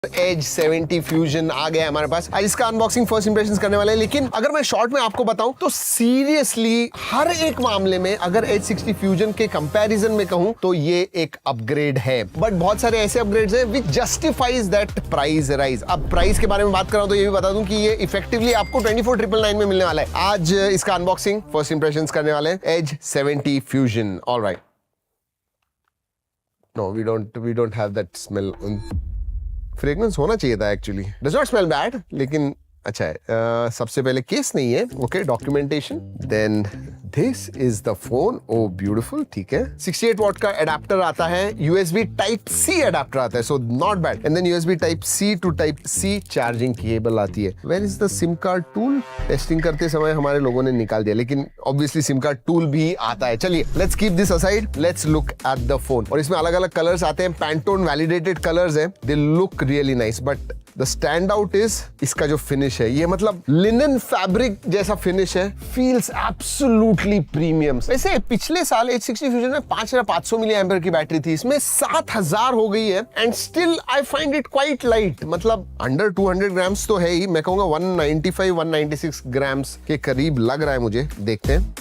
As 70 fusion आ गया हमारे पास। आज इसका अनबॉक्सिंग फर्स्ट इंप्रेशंस करने वाले हैं, लेकिन अगर मैं शॉर्ट में आपको बताऊं तो सीरियसली हर एक मामले में अगर एज 60 फ्यूजन के कंपैरिजन में कहूं तो ये एक अपग्रेड है, बट बहुत सारे ऐसे अपग्रेड्स हैं विच जस्टिफाइज दैट प्राइस राइज। अब प्राइस के बारे में बात कर रहा हूं तो ये भी बता दूं कि ये इफेक्टिवली आपको 24,999 में मिलने वाला है। आज इसका अनबॉक्सिंग फर्स्ट इंप्रेशंस करने वाले हैं as 70 fusion. Alright, no we don't have that smell. Fragrance होना चाहिए था actually, does not smell bad, लेकिन अच्छा है। सबसे पहले केस नहीं है, okay, documentation, then this is the phone. Oh beautiful, ठीक है। 68 वॉट का एडाप्टर आता है, यूएसबी टाइप सी एडाप्टर आता है, so not bad. And then USB type C to type C charging cable आती है। Where is the SIM card tool? Testing करते समय हमारे लोगों ने निकाल दिया, लेकिन ऑब्वियसली सिम कार्ड टूल भी आता है। चलिए let's keep this aside, let's look at the phone. और इसमें अलग अलग कलर्स आते हैं, पैंटोन वैलिडेटेड कलर्स हैं, they look really nice, but the stand out is इसका जो फिनिश है, ये मतलब लिनन फैब्रिक जैसा फिनिश है, फील्स एब्सोल्युटली प्रीमियम। वैसे पिछले साल H60 फ्यूजन में 5500 मिली एम्पियर की बैटरी थी, इसमें 7000 हो गई है, and still I find it quite light. मतलब अंडर 200 ग्राम्स तो है ही, मैं कहूंगा 196 ग्राम्स के करीब लग रहा है मुझे। देखते हैं,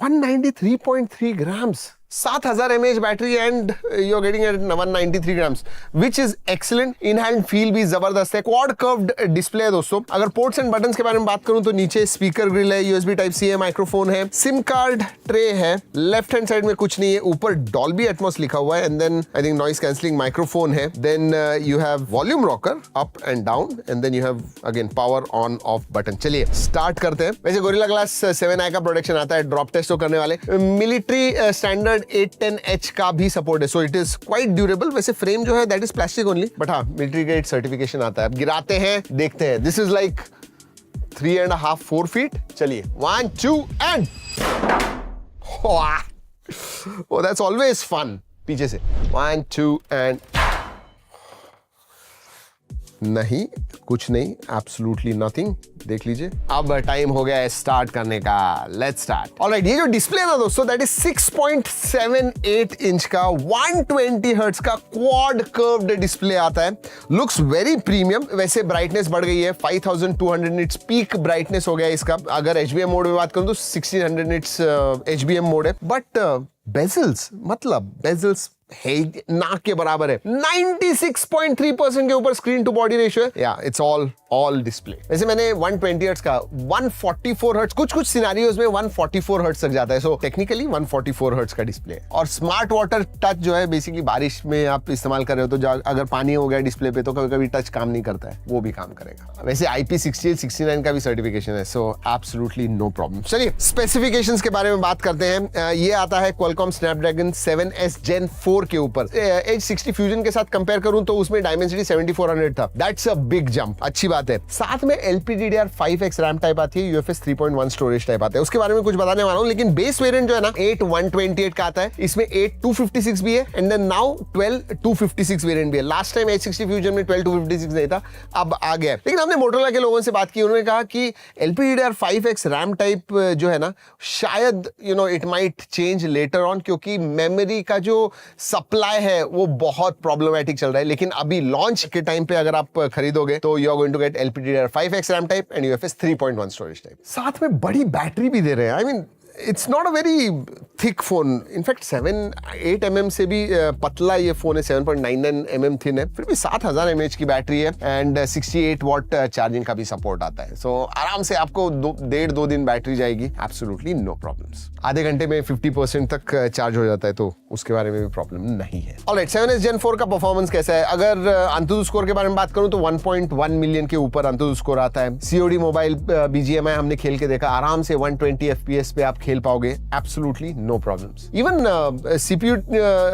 193.3 grams, 7000 mAh battery and you are getting at 193 grams, which is excellent. In hand feel भी जबरदस्त है। क्वाड कर्व्ड डिस्प्ले है दोस्तों। अगर पोर्ट्स एंड बटन्स के बारे में बात करूं तो नीचे स्पीकर ग्रिल है, यूएसबी टाइप सी है, माइक्रोफोन है, सिम कार्ड ट्रे है, लेफ्ट हैंड साइड में कुछ नहीं है, ऊपर डॉल्बी एटमॉस लिखा हुआ है, and then I think noise cancelling microphone है, then you have volume rocker up and down, and then you have again power on off button. चलिए स्टार्ट करते हैं। वैसे गोरिल्ला ग्लास 7i का प्रोटेक्शन आता है, ड्रॉप टेस्ट तो करने वाले। मिलिट्री स्टैंडर्ड 810H का भी सपोर्ट है, so it is quite durable. वैसे फ्रेम जो है that is plastic only, but हाँ मिलिट्री ग्रेड सर्टिफिकेशन आता है। अब गिराते हैं, देखते हैं। This is like 3.5-4 feet. चलिए 1 2 and oh that's always fun। पीछे से 1 2 एंड नहीं, कुछ नहीं, एब्सोल्युटली नथिंग। देख लीजिए, अब टाइम हो गया है स्टार्ट करने का। Let's start. ऑलराइट, ये जो डिस्प्ले ना दोस्तों, दैट इज 6.78 इंच का 120 हर्ट्ज का क्वाड कर्व्ड डिस्प्ले आता है। Looks very premium. वैसे ब्राइटनेस बढ़ गई है, 5200 निट्स पीक ब्राइटनेस हो गया इसका। अगर HBM मोड में बात करूं तो 1600 निट्स HBM मोड है, बट बेजल्स, मतलब बेजल्स है नाक के बराबर है। 96.3% के ऊपर स्क्रीन टू बॉडी रेशियो है। या इट्स ऑल डिस्प्ले। वैसे मैंने 120 हर्ट्ज का 144 हर्ट्ज, कुछ सिनेरियोज में 144 हर्ट्ज तक जाता है, सो टेक्निकली 144 हर्ट्ज का डिस्प्ले है। और स्मार्ट वाटर टच जो है, बेसिकली बारिश में आप इस्तेमाल कर रहे हो तो अगर पानी हो गया डिस्प्ले पे तो कभी कभी टच काम नहीं करता है, वो भी काम करेगा। वैसे IP68-69 का भी सर्टिफिकेशन है, सो एब्सोल्युटली नो प्रॉब्लम। चलिए स्पेसिफिकेशंस के बारे में बात करते हैं। ये आता है Qualcomm Snapdragon 7S Gen 4 के ऊपर। H60 फ्यूजन के साथ कंपेयर करूं तो उसमें डायमेंसिटी 7400 था, दैट्स अ बिग जंप, अच्छी बात है। साथ में LPDDR5X रैम टाइप आती है, UFS 3.1 स्टोरेज टाइप आता है, उसके बारे में कुछ बताने वाला हूं। लेकिन बेस वेरिएंट जो है ना 8/128 का आता है, इसमें 8/256 भी है, एंड देन नाउ 12/256 वेरिएंट भी है। लास्ट टाइम H60 फ्यूजन में 12/256 नहीं था, अब आ गया। लेकिन हमने मोटोरोला के लोगों से बात की, उन्होंने कहा कि LPDDR5X रैम टाइप जो है ना, शायद it might change later on, क्योंकि मेमोरी का जो सप्लाई है वो बहुत प्रॉब्लमैटिक चल रहा है। लेकिन अभी लॉन्च के टाइम पे अगर आप खरीदोगे तो you are going to get LPDDR5X RAM type and UFS 3.1 storage type. साथ में बड़ी बैटरी भी दे रहे हैं। I mean it's not a very thick phone, in fact 7-8 mm से भी पतला ये फोन है, 7.99 mm थिन है, फिर भी 7000 mAh की बैटरी है, एंड 68 वॉट चार्जिंग का भी सपोर्ट आता है। सो आराम से आपको 1.5-2 दिन बैटरी जाएगी, एब्सोल्युटली नो प्रॉब्लम्स। आधे घंटे में 50% तक चार्ज हो जाता है, तो उसके बारे में भी प्रॉब्लम नहीं है। ऑलराइट, 7S Gen 4 का परफॉर्मेंस कैसा है? अगर अंतुतु स्कोर के बारे में बात करूं तो 1.1 मिलियन के ऊपर अंतुतु स्कोर आता है। COD मोबाइल BGMI हमने खेल के देखा, आराम से 120 FPS पे आप खेल पाओगे, absolutely no problems. Even CPU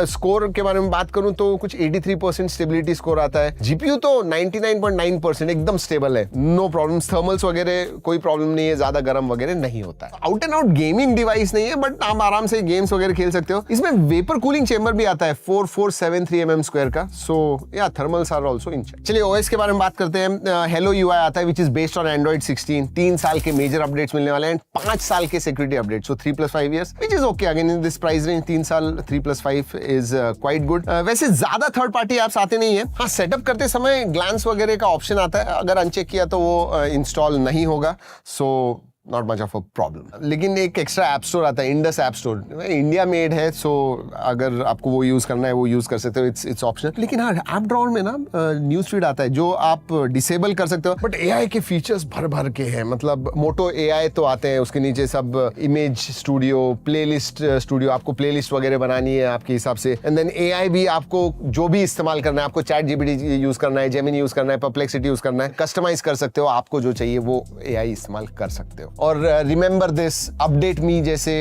score के बारे में बात करूं तो कुछ 83% स्टेबिलिटी स्कोर आता है। GPU तो 99.9% एकदम स्टेबल है, नो प्रॉब्लम्स। थर्मल्स वगैरह कोई प्रॉब्लम नहीं है, ज्यादा गर्म वगैरह नहीं होता है। Out and out gaming device नहीं है, बट आप आराम से गेम्स वगैरह खेल सकते हो। इसमें वेपर कूलिंग चेंबर भी आता है 4473 mm² का, सो या thermals are also in check. चलिए OS के बारे में बात करते हैं। Hello UI आता है, which is based on Android 16। 3 साल के मेजर अपडेट्स मिलने वाले हैं, 5 साल के security update upgrade, so 3+5 years which is okay again in this price range. 3 साल 3+5 is quite good. वैसे ज्यादा थर्ड पार्टी एप्स आते नहीं है, हाँ सेटअप करते समय ग्लांस वगैरह का ऑप्शन आता है, अगर अनचेक किया तो वो इंस्टॉल नहीं होगा, so not much of a problem. लेकिन एक एक्स्ट्रा ऐप स्टोर आता है, Indus app store, India made है, सो अगर आपको वो यूज करना है वो यूज कर सकते हो, इट्स ऑप्शनल। लेकिन हाँ ऐप ड्रॉअर में ना न्यूज फीड आता है जो आप डिसेबल कर सकते हो, बट एआई के फीचर्स भर भर के हैं, मतलब मोटो एआई तो आते हैं, उसके नीचे सब इमेज स्टूडियो, प्लेलिस्ट स्टूडियो, आपको प्लेलिस्ट वगैरह बनानी है आपके हिसाब से, एंड देन एआई भी आपको जो भी इस्तेमाल करना है, आपको चैट जीपीटी यूज करना है, जेमिनी यूज करना है, परप्लेक्सिटी यूज करना है, कस्टमाइज कर सकते हो, आपको जो चाहिए वो एआई इस्तेमाल कर सकते हो। और रिमेंबर दिस, अपडेट मी जैसे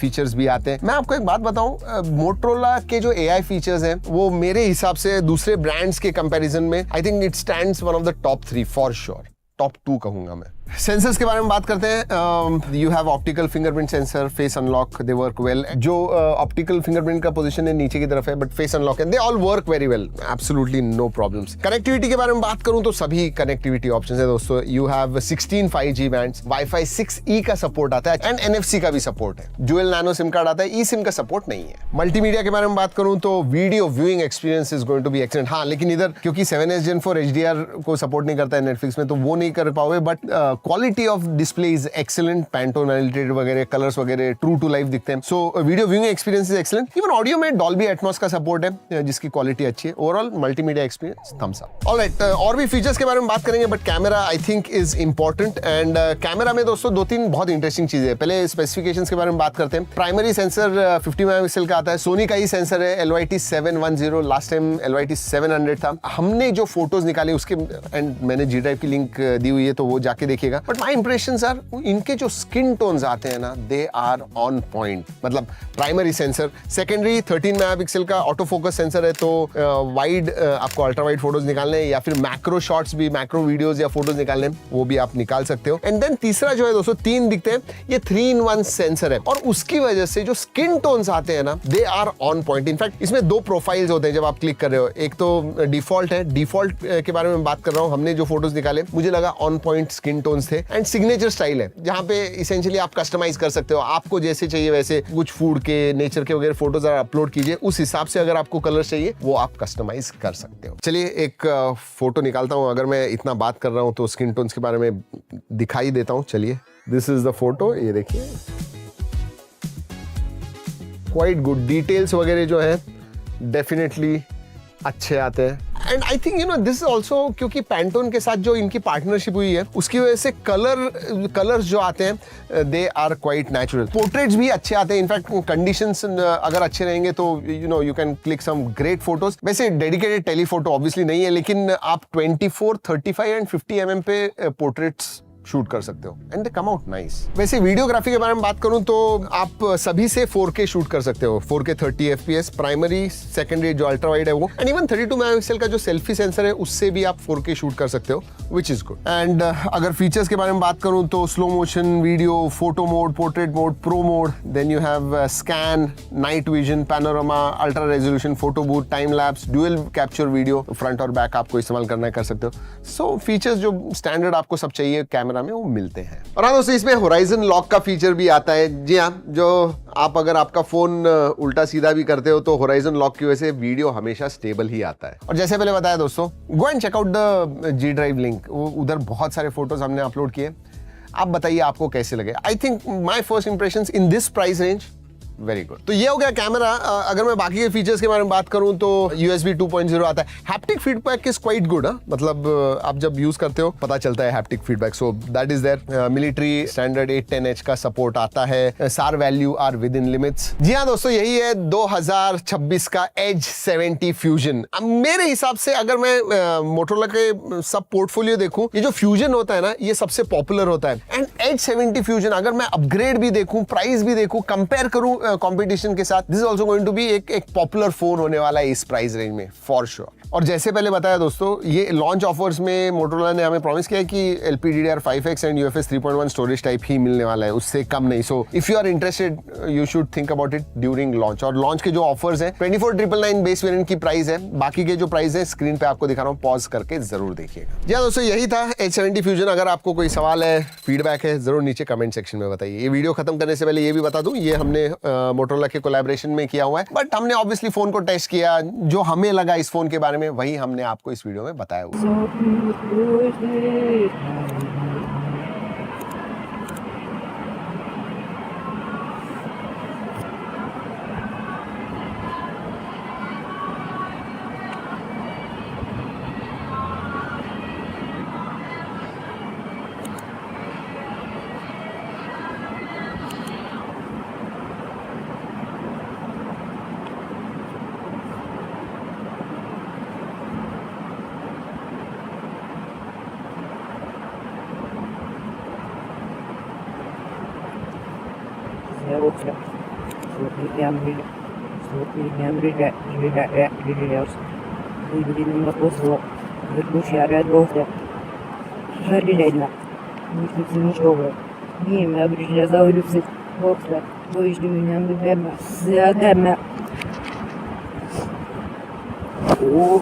फीचर्स भी आते हैं। मैं आपको एक बात बताऊं, मोटरोला के जो एआई फीचर्स हैं वो मेरे हिसाब से दूसरे ब्रांड्स के कंपैरिजन में I think it stands one of the top 3 for sure, top 2 कहूंगा मैं। सेंसर्स के बारे में बात करते हैं। You have optical fingerprint sensor, face unlock, they work well. जो ऑप्टिकल फिंगरप्रिंट का पोजीशन है नीचे की तरफ है, बट फेस अनलॉक है, they all work very well, absolutely no problems. Connectivity के बारे में बात करूं तो सभी कनेक्टिविटी ऑप्शंस है दोस्तों। You have 16 5G bands, wifi 6E का सपोर्ट आता है, एंड NFC का भी सपोर्ट है। डुअल नैनो सिम कार्ड आता है, ई सिम का सपोर्ट नहीं है। मल्टीमीडिया के बारे में बात करूं तो video viewing experience is going to be excellent. हाँ लेकिन इधर क्योंकि 7S Gen 4 HDR को सपोर्ट नहीं करता है नेटफ्लिक्स में, तो वो नहीं कर पाओगे, but quality of display is excellent, Pantone एलिटेड वगैरह, कलर्स वगैरह ट्रू टू लाइफ दिखते हैं, so video viewing experience is excellent. Even audio में डॉल्बी एटमॉस का सपोर्ट है जिसकी क्वालिटी अच्छी है। Overall multimedia experience thumbs up. Alright, और भी फीचर्स के बारे में बात करेंगे, but camera I think is important, and camera में दोस्तों 2-3 बहुत इंटरेस्टिंग चीजें हैं। पहले स्पेसिफिकेशंस के बारे में बात करते हैं। प्राइमरी सेंसर 50 मेगापिक्सल का आता है, सोनी का ही सेंसर है, LYT 710, लास्ट टाइम LYT 700 था। हमने जो फोटोज निकाले उसके, एंड मैंने जी ड्राइव की लिंक दी हुई है तो वो जाके देखिएगा, बट माय इंप्रेशन सर इनके जो स्किन टोन्स आते हैं ना, दे आर ऑन पॉइंट। मतलब प्राइमरी सेंसर, सेकेंडरी 13 मेगापिक्सल का ऑटो फोकस सेंसर है, तो वाइड आपको अल्ट्रा वाइड फोटोज निकालने या फिर मैक्रो शॉट्स भी, मैक्रो वीडियोस या फोटोज निकालने वो भी आप निकाल सकते हो। एंड देन तीसरा जो है दोस्तों, 3 दिखते हैं, ये 3-in-1 सेंसर है, और उसकी वजह से जो स्किन टोन्स आते हैं ना, they are on point. In fact इसमें 2 प्रोफाइल्स होते हैं जब आप क्लिक कर रहे हो, एक तो डिफॉल्ट है, डिफॉल्ट के बारे में बात कर रहा हूँ। हमने जो फोटोज निकाले मुझे लगा ऑन पॉइंट स्किन टोन्स थे, एंड सिग्नेचर स्टाइल है जहां पे इसेंशियली आप कस्टमाइज कर सकते हो, आपको जैसे चाहिए वैसे, कुछ फूड के, नेचर के वगैरह फोटोज अपलोड कीजिए, उस हिसाब से अगर आपको कलर चाहिए वो आप कस्टमाइज कर सकते हो। चलिए एक फोटो निकालता हूं, अगर मैं इतना बात कर रहा हूं तो स्किन टोन्स के बारे में दिखाई देता हूं। चलिए, दिस इज द फोटो, ये देखिए, क्वाइट गुड, डिटेल्स वगैरह जो है डेफिनेटली अच्छे आते हैं। And I think you know this also, क्योंकि पैंटोन के साथ जो इनकी पार्टनरशिप हुई है उसकी वजह से कलर्स जो आते हैं they are quite natural. Portraits भी अच्छे आते हैं, इनफैक्ट कंडीशंस अगर अच्छे रहेंगे तो you know you can click some great photos. वैसे डेडिकेटेड टेलीफोटो ऑब्वियसली नहीं है, लेकिन आप 24, 35 एंड 50 mm पे पोर्ट्रेट्स शूट कर सकते हो, and they come out nice. वैसे वीडियोग्राफी के बारे में बात करूं तो आप सभी से 4K शूट कर सकते हो, 4K 30 FPS, प्राइमरी, सेकेंडरी जो अल्ट्रा वाइड है वो, एंड इवन 32 मेगापिक्सल का जो सेल्फी सेंसर है उससे भी आप 4K शूट कर सकते हो, विच इज गुड। एंड अगर फीचर्स के बारे में बात करूं तो slow motion video, photo mode, portrait mode, pro mode, then you have scan, night vision, panorama, ultra resolution, photo booth, time lapse, dual capture video, front और back आपको इस्तेमाल करना है, कर सकते हो। सो फीचर्स जो स्टैंडर्ड आपको सब चाहिए कैमरा में वो मिलते हैं। और हाँ दोस्तों, इसमें होराइजन लॉक का फीचर भी आता है। जी हाँ, जो आप अगर आपका फोन उल्टा सीधा भी करते हो तो होराइजन लॉक की वजह से वीडियो हमेशा स्टेबल ही आता है। और जैसे पहले बताया दोस्तों, go and check out the G drive link, उधर बहुत सारे फोटोज हमने अपलोड किए। आप बताइए आपको कैसे लगे। I think my first impressions in this price range very good. तो ये हो गया कैमरा। अगर मैं बाकी के फीचर्स के बारे में बात करूं तो USB 2.0 आता है। Haptic feedback is quite good, मतलब आप जब यूज करते हो पता चलता है haptic feedback, so that is there. Military standard 810H का सपोर्ट आता है। SAR value are within limits. जी हाँ दोस्तों, यही है 2026 का Edge 70 फ्यूजन। मेरे हिसाब से अगर मैं मोटोरोला के सब पोर्टफोलियो देखूं, ये जो फ्यूजन होता है ना, ये सबसे पॉपुलर होता है। एंड Edge 70 फ्यूजन अगर मैं अपग्रेड भी देखूं, प्राइस भी देखूं, कंपेयर करूं कंपटीशन के साथ this is also going to be एक पॉपुलर फोन होने वाला है इस प्राइस रेंज में फॉर श्योर। और जैसे पहले बताया दोस्तों, ये लॉन्च ऑफर्स में मोटोरोला ने हमें प्रॉमिस किया है कि LPDDR5X and UFS 3.1 storage type ही मिलने वाला है, उससे कम नहीं। So if you are interested you should think about it during launch. और लॉन्च के जो ऑफर्स हैं 24,999 बेस वेरिएंट की प्राइस है, बाकी के जो प्राइस है स्क्रीन पे आपको दिखा रहा हूँ, पॉज करके जरूर देखिएगा। जी दोस्तों, यही था H70 फ्यूजन। अगर आपको कोई सवाल है, फीडबैक है, जरूर नीचे कमेंट सेक्शन में बताइए। ये वीडियो खत्म करने से पहले ये भी बता दूं, ये हमने मोटोरोला के कोलैबोरेशन में किया हुआ है, बट हमने ऑब्वियसली फोन को टेस्ट किया, जो हमें लगा इस फोन के बारे में वही हमने आपको इस वीडियो में बताया हुआ। О,